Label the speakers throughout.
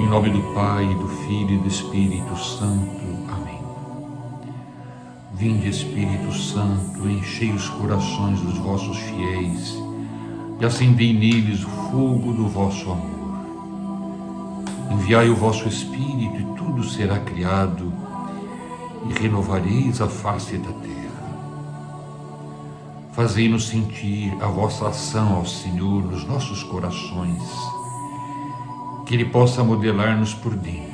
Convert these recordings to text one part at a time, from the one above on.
Speaker 1: nome do Pai, do Filho e do Espírito Santo. Amém. Vinde, Espírito Santo, enchei os corações dos vossos fiéis e acendei neles o fogo do vosso amor. Enviai o vosso Espírito e tudo será criado e renovareis a face da terra. Fazei-nos sentir a vossa ação ao Senhor nos nossos corações, que Ele possa modelar-nos por dentro,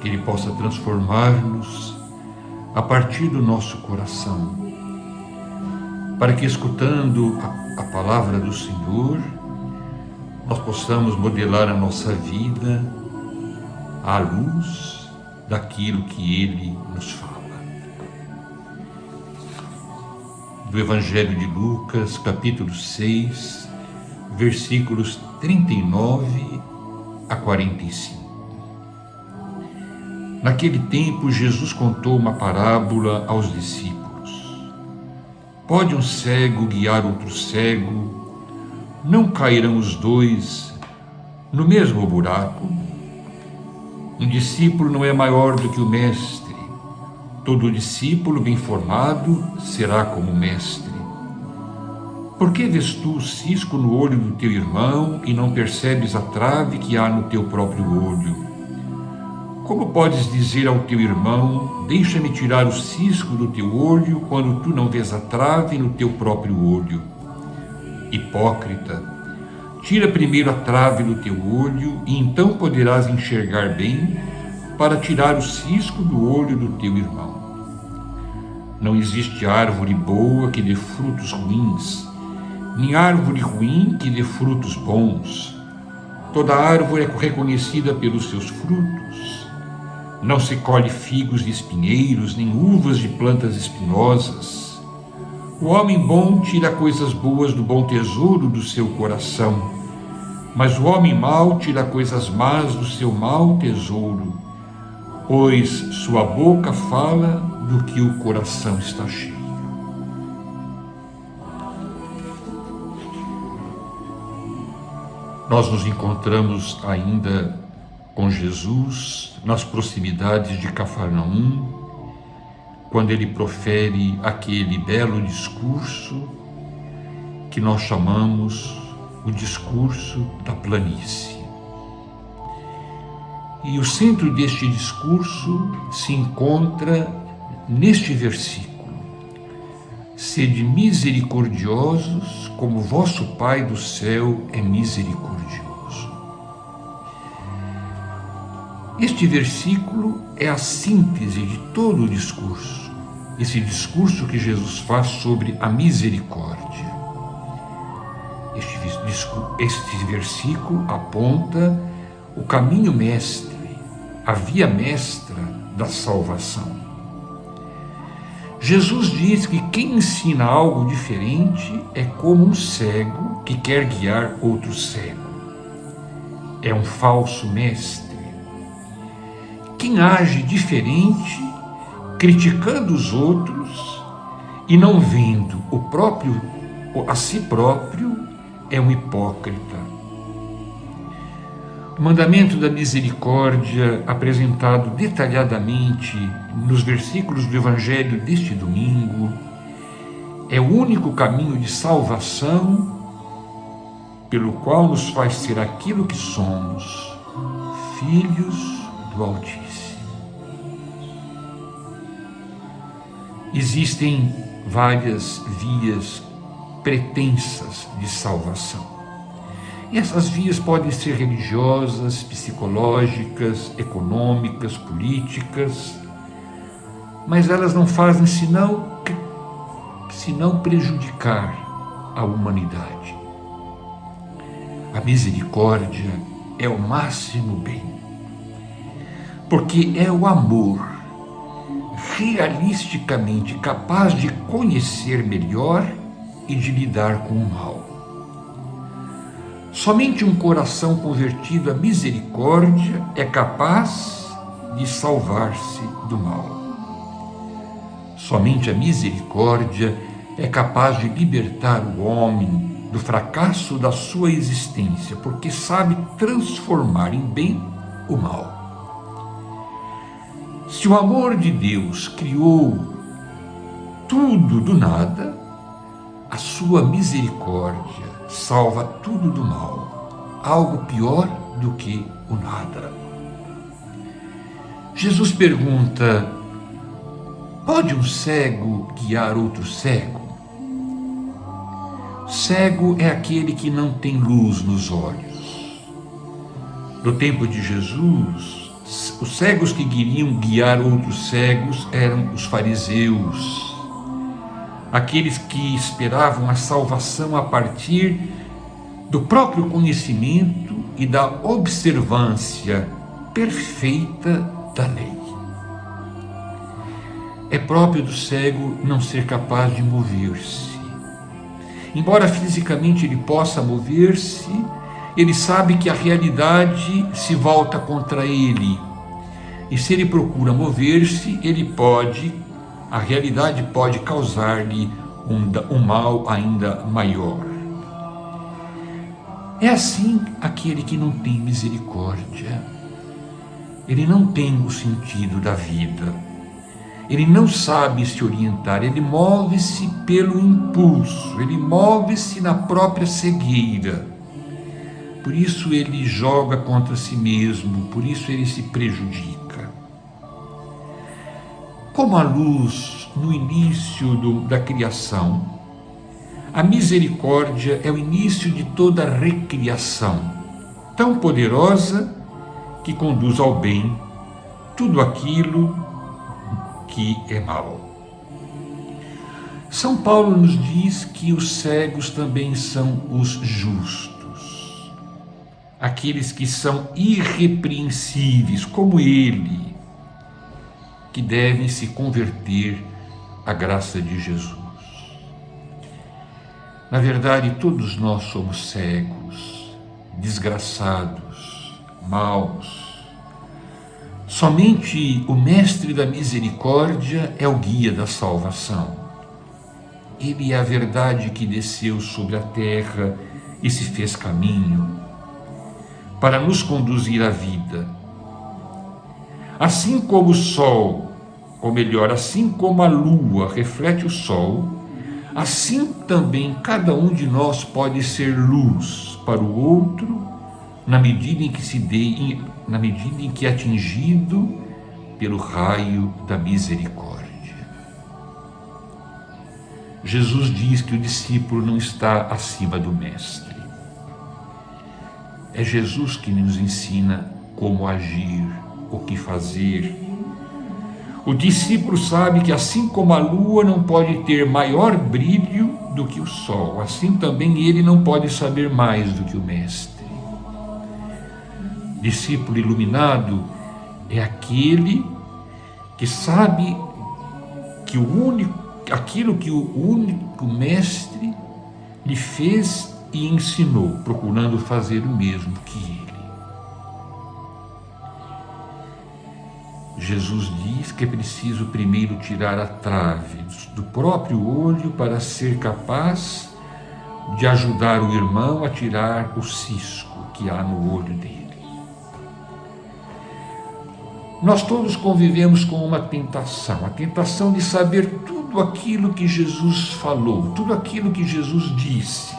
Speaker 1: que Ele possa transformar-nos a partir do nosso coração, para que, escutando a palavra do Senhor, nós possamos modelar a nossa vida à luz daquilo que Ele nos fala. Do Evangelho de Lucas, capítulo 6, versículos 39 a 45. Naquele tempo, Jesus contou uma parábola aos discípulos. Pode um cego guiar outro cego? Não cairão os dois no mesmo buraco? Um discípulo não é maior do que o mestre. Todo discípulo bem formado será como o mestre. Por que vês tu o cisco no olho do teu irmão e não percebes a trave que há no teu próprio olho? Como podes dizer ao teu irmão, deixa-me tirar o cisco do teu olho, quando tu não vês a trave no teu próprio olho? Hipócrita, tira primeiro a trave do teu olho e então poderás enxergar bem para tirar o cisco do olho do teu irmão. Não existe árvore boa que dê frutos ruins, nem árvore ruim que dê frutos bons. Toda árvore é reconhecida pelos seus frutos. Não se colhe figos de espinheiros, nem uvas de plantas espinosas. O homem bom tira coisas boas do bom tesouro do seu coração, mas o homem mau tira coisas más do seu mau tesouro, pois sua boca fala do que o coração está cheio. Nós nos encontramos ainda com Jesus nas proximidades de Cafarnaum, quando ele profere aquele belo discurso que nós chamamos o discurso da planície. E o centro deste discurso se encontra neste versículo: sede misericordiosos, como vosso Pai do céu é misericordioso. Este versículo é a síntese de todo o discurso, esse discurso que Jesus faz sobre a misericórdia. Este versículo aponta o caminho mestre, a via mestra da salvação. Jesus diz que quem ensina algo diferente é como um cego que quer guiar outro cego. É um falso mestre. Quem age diferente, criticando os outros e não vendo a si próprio, é um hipócrita. O mandamento da misericórdia, apresentado detalhadamente nos versículos do Evangelho deste domingo, é o único caminho de salvação pelo qual nos faz ser aquilo que somos, filhos do Altíssimo. Existem várias vias pretensas de salvação. E essas vias podem ser religiosas, psicológicas, econômicas, políticas, mas elas não fazem senão prejudicar a humanidade. A misericórdia é o máximo bem, porque é o amor realisticamente capaz de conhecer melhor e de lidar com o mal. Somente um coração convertido à misericórdia é capaz de salvar-se do mal. Somente a misericórdia é capaz de libertar o homem do fracasso da sua existência, porque sabe transformar em bem o mal. Se o amor de Deus criou tudo do nada, a sua misericórdia salva tudo do mal, algo pior do que o nada. Jesus pergunta: pode um cego guiar outro cego? Cego é aquele que não tem luz nos olhos. No tempo de Jesus, os cegos que queriam guiar outros cegos eram os fariseus, aqueles que esperavam a salvação a partir do próprio conhecimento e da observância perfeita da lei. É próprio do cego não ser capaz de mover-se. Embora fisicamente ele possa mover-se, ele sabe que a realidade se volta contra ele. E se ele procura mover-se, a realidade pode causar-lhe um mal ainda maior. É assim aquele que não tem misericórdia. Ele não tem o sentido da vida. Ele não sabe se orientar, ele move-se pelo impulso, ele move-se na própria cegueira. Por isso ele joga contra si mesmo, por isso ele se prejudica. Como a luz no início da criação, a misericórdia é o início de toda a recriação, tão poderosa que conduz ao bem tudo aquilo que é mal. São Paulo nos diz que os cegos também são os justos, aqueles que são irrepreensíveis, como ele, que devem se converter à graça de Jesus. Na verdade, todos nós somos cegos, desgraçados, maus. Somente o Mestre da Misericórdia é o guia da salvação. Ele é a verdade que desceu sobre a terra e se fez caminho para nos conduzir à vida. Assim como o sol, ou melhor, assim como a lua reflete o sol, assim também cada um de nós pode ser luz para o outro, na medida em que é atingido pelo raio da misericórdia. Jesus diz que o discípulo não está acima do mestre. É Jesus que nos ensina como agir, o que fazer. O discípulo sabe que assim como a lua não pode ter maior brilho do que o sol, assim também ele não pode saber mais do que o mestre. Discípulo iluminado é aquele que sabe que aquilo que o único mestre lhe fez e ensinou, procurando fazer o mesmo que ele. Jesus diz que é preciso primeiro tirar a trave do próprio olho para ser capaz de ajudar o irmão a tirar o cisco que há no olho dele. Nós todos convivemos com uma tentação, a tentação de saber tudo aquilo que Jesus falou, tudo aquilo que Jesus disse.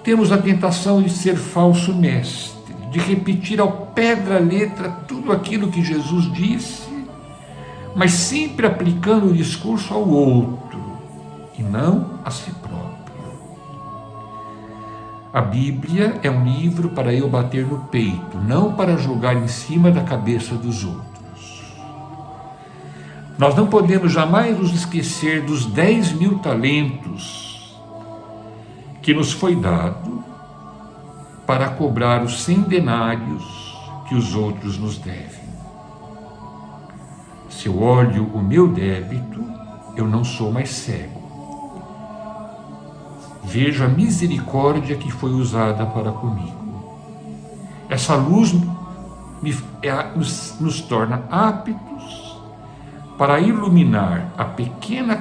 Speaker 1: Temos a tentação de ser falso mestre, de repetir ao pé da letra tudo aquilo que Jesus disse, mas sempre aplicando o discurso ao outro e não a si próprio. A Bíblia é um livro para eu bater no peito, não para jogar em cima da cabeça dos outros. Nós não podemos jamais nos esquecer dos 10.000 talentos que nos foi dado para cobrar os 100 denários que os outros nos devem. Se eu olho o meu débito, eu não sou mais cego. Vejo a misericórdia que foi usada para comigo. Essa luz nos torna aptos para iluminar a pequena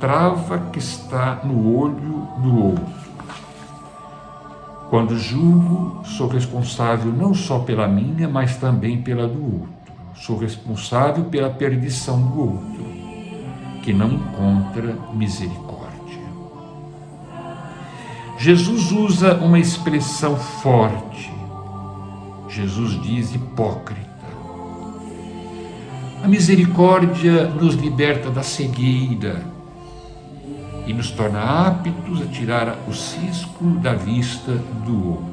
Speaker 1: trava que está no olho do outro. Quando julgo, sou responsável não só pela minha, mas também pela do outro. Sou responsável pela perdição do outro, que não encontra misericórdia. Jesus usa uma expressão forte. Jesus diz hipócrita. A misericórdia nos liberta da cegueira e nos torna aptos a tirar o cisco da vista do outro,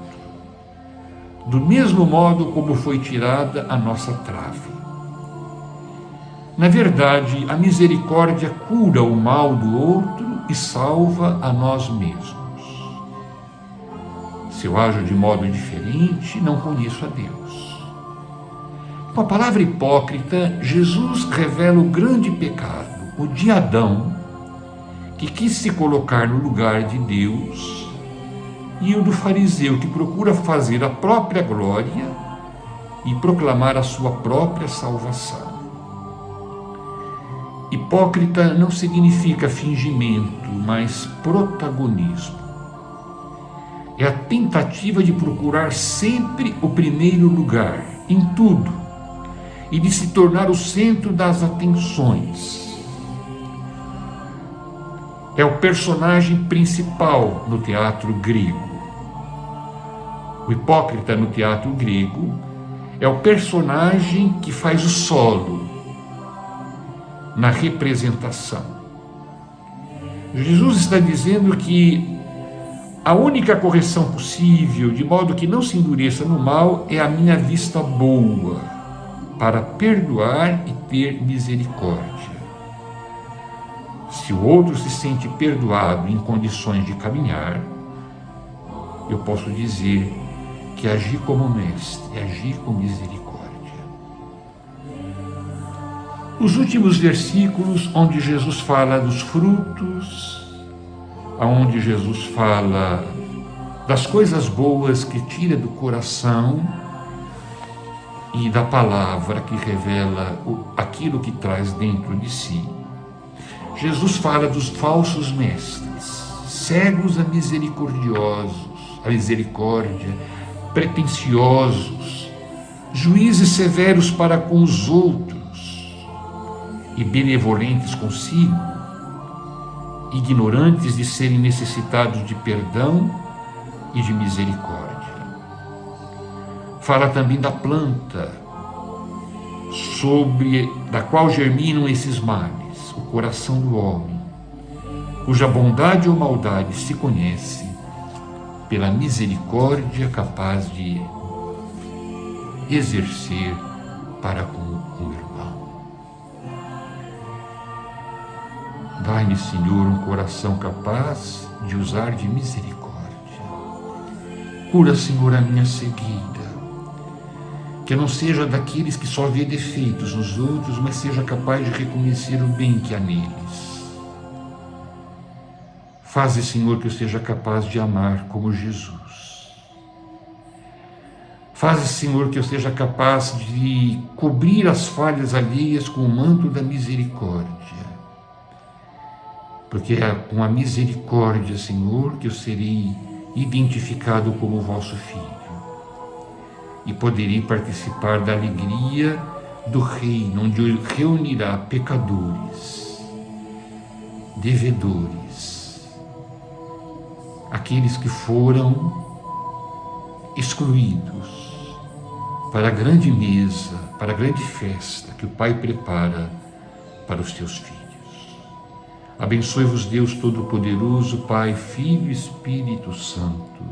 Speaker 1: do mesmo modo como foi tirada a nossa trave. Na verdade, a misericórdia cura o mal do outro e salva a nós mesmos. Se eu ajo de modo diferente, não conheço a Deus. Com a palavra hipócrita, Jesus revela o grande pecado, o de Adão, que quis se colocar no lugar de Deus, e o do fariseu, que procura fazer a própria glória e proclamar a sua própria salvação. Hipócrita não significa fingimento, mas protagonismo. É a tentativa de procurar sempre o primeiro lugar, em tudo, e de se tornar o centro das atenções. É o personagem principal no teatro grego. O hipócrita no teatro grego é o personagem que faz o solo na representação. Jesus está dizendo que a única correção possível, de modo que não se endureça no mal, é a minha vista boa, para perdoar e ter misericórdia. Se o outro se sente perdoado em condições de caminhar, eu posso dizer que agi como mestre, agi com misericórdia. Os últimos versículos, onde Jesus fala dos frutos, onde Jesus fala das coisas boas que tira do coração e da palavra que revela aquilo que traz dentro de si. Jesus fala dos falsos mestres, cegos a misericórdia, pretensiosos, juízes severos para com os outros e benevolentes consigo, ignorantes de serem necessitados de perdão e de misericórdia. Fala também da planta da qual germinam esses males, o coração do homem, cuja bondade ou maldade se conhece pela misericórdia capaz de exercer para com o irmão. Dai-me, Senhor, um coração capaz de usar de misericórdia. Cura, Senhor, a minha cegueira, que eu não seja daqueles que só vê defeitos nos outros, mas seja capaz de reconhecer o bem que há neles. Faze, Senhor, que eu seja capaz de amar como Jesus. Faze, Senhor, que eu seja capaz de cobrir as falhas alheias com o manto da misericórdia. Porque é com a misericórdia, Senhor, que eu serei identificado como vosso filho e poderei participar da alegria do reino, onde reunirá pecadores, devedores, aqueles que foram excluídos para a grande mesa, para a grande festa que o Pai prepara para os teus filhos. Abençoe-vos Deus Todo-Poderoso, Pai, Filho e Espírito Santo.